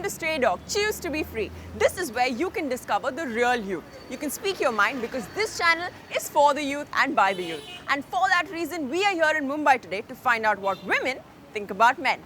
to Stray Dog, Choose to be Free. This is where you can discover the real you. You can speak your mind because this channel is for the youth and by the youth. And for that reason, we are here in Mumbai today to find out what women think about men.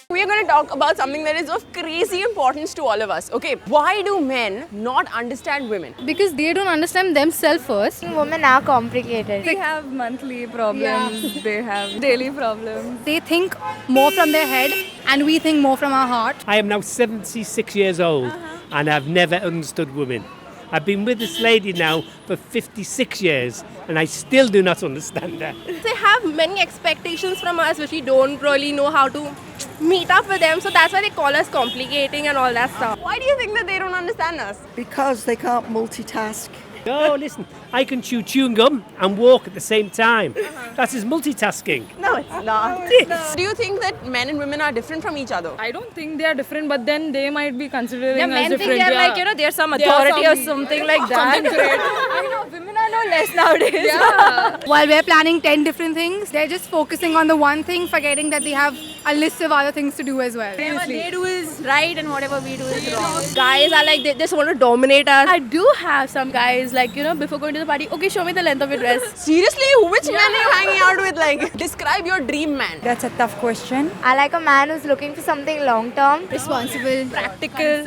We are going to talk about something that is of crazy importance to all of us. Okay, why do men not understand women? Because they don't understand themselves first. Women are complicated. They have monthly problems, they have daily problems. They think more from their head and we think more from our heart. I am now 76 years old and I've never understood women. I've been with this lady now for 56 years and I still do not understand her. They have many expectations from us which we don't really know how to meet up with them, so that's why they call us complicating and all that stuff. Why do you think that they don't understand us? Because they can't multitask. No, listen, I can chew chewing gum and walk at the same time. That is multitasking. No, it's not. Do you think that men and women are different from each other? I don't think they are different, but then they might be considering Yeah, us men think different. they're like, there's some authority or something like that. I know, women are no less nowadays. While we're planning 10 different things, they're just focusing on the one thing, forgetting that they have a list of other things to do as well. Whatever they do is right and whatever we do is wrong. Guys are like, they just want to dominate us. I do have some guys, like, before going to the party, okay, show me the length of your dress. Seriously? Which man are you hanging out with? Like, describe your dream man. That's a tough question. I like a man who's looking for something long term. Responsible, Practical,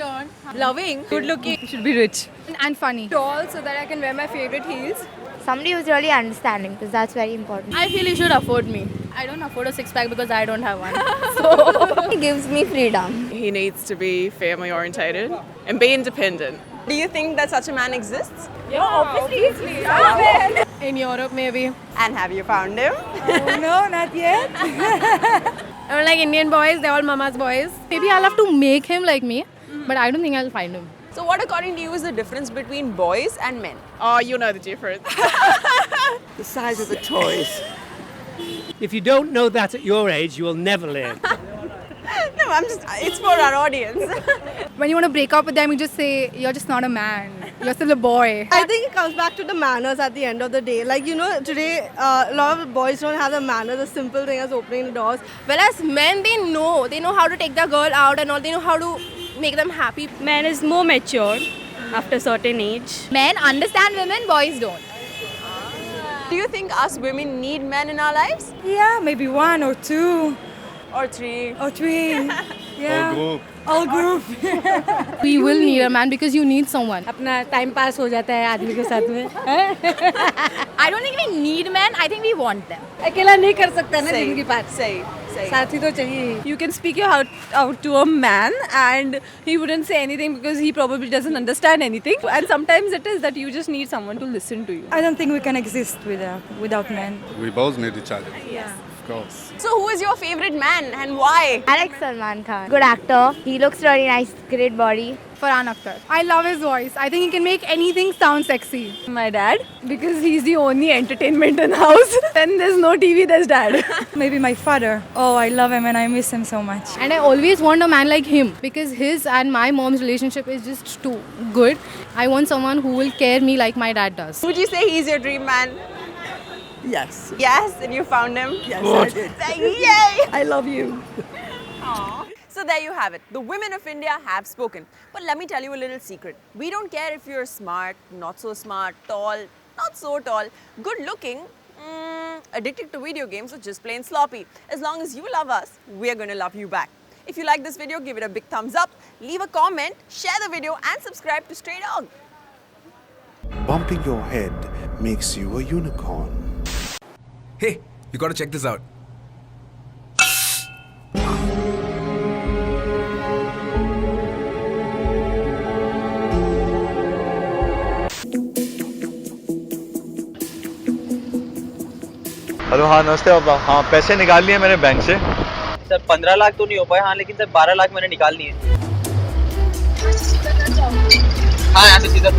loving, good looking. Should be rich. and funny. Tall so that I can wear my favorite heels. Somebody who's really understanding, because that's very important. I feel you should afford me. I don't afford a six-pack because I don't have one. So He gives me freedom. He needs to be family orientated and be independent. Do you think that such a man exists? obviously. In Europe maybe. And have you found him? No, not yet. I don't like Indian boys, they're all mama's boys. Maybe I'll have to make him like me, but I don't think I'll find him. So what according to you is the difference between boys and men? Oh, you'll know the difference. The size of the toys. If you don't know that at your age, you will never learn. No, it's for our audience. When you want to break up with them, you just say, you're just not a man. You're still a boy. I think it comes back to the manners at the end of the day. Like, today a lot of boys don't have the manners, the simple thing as opening the doors. Whereas men, they know how to take the girl out and all, they know how to make them happy. Man is more mature after a certain age. Men understand women, boys don't. Do you think us women need men in our lives? Yeah, maybe one or two Or three? or three. Yeah. All group. We will need a man because you need someone. अपना time pass हो जाता है आदमी के साथ में. I don't think we need men, I think we want them. अकेला नहीं कर सकता ना Say, जिंदगी पार. say. साथी तो चाहिए. You can speak your heart out to a man and he wouldn't say anything because he probably doesn't understand anything. And sometimes it is that you just need someone to listen to you. I don't think we can exist without men. We both need each other. Yeah. Of course. So who is your favorite man and why? I like Salman Khan. Good actor. He looks really nice, great body. Farhan Akhtar. I love his voice. I think he can make anything sound sexy. My dad, because he's the only entertainment in the house. When there's no TV, there's dad. Maybe my father. Oh, I love him and I miss him so much. And I always want a man like him because his and my mom's relationship is just too good. I want someone who will care me like my dad does. Would you say he's your dream man? Yes. Yes, and you found him? Yes, I did. Yay! I love you. So there you have it. The women of India have spoken. But let me tell you a little secret. We don't care if you're smart, not so smart, tall, not so tall, good looking, addicted to video games, or just plain sloppy. As long as you love us, we're going to love you back. If you like this video, give it a big thumbs up, leave a comment, share the video and subscribe to Stray Dog. Bumping your head makes you a unicorn. Hey, you gotta check this out. Hello हाँ नमस्ते पापा. हाँ पैसे निकाल लिए मैंने bank से. Sir 15 lakh तो नहीं हो पाए. हाँ लेकिन सर 12 लाख मैंने निकाल लिए. हाँ यहाँ से सीधा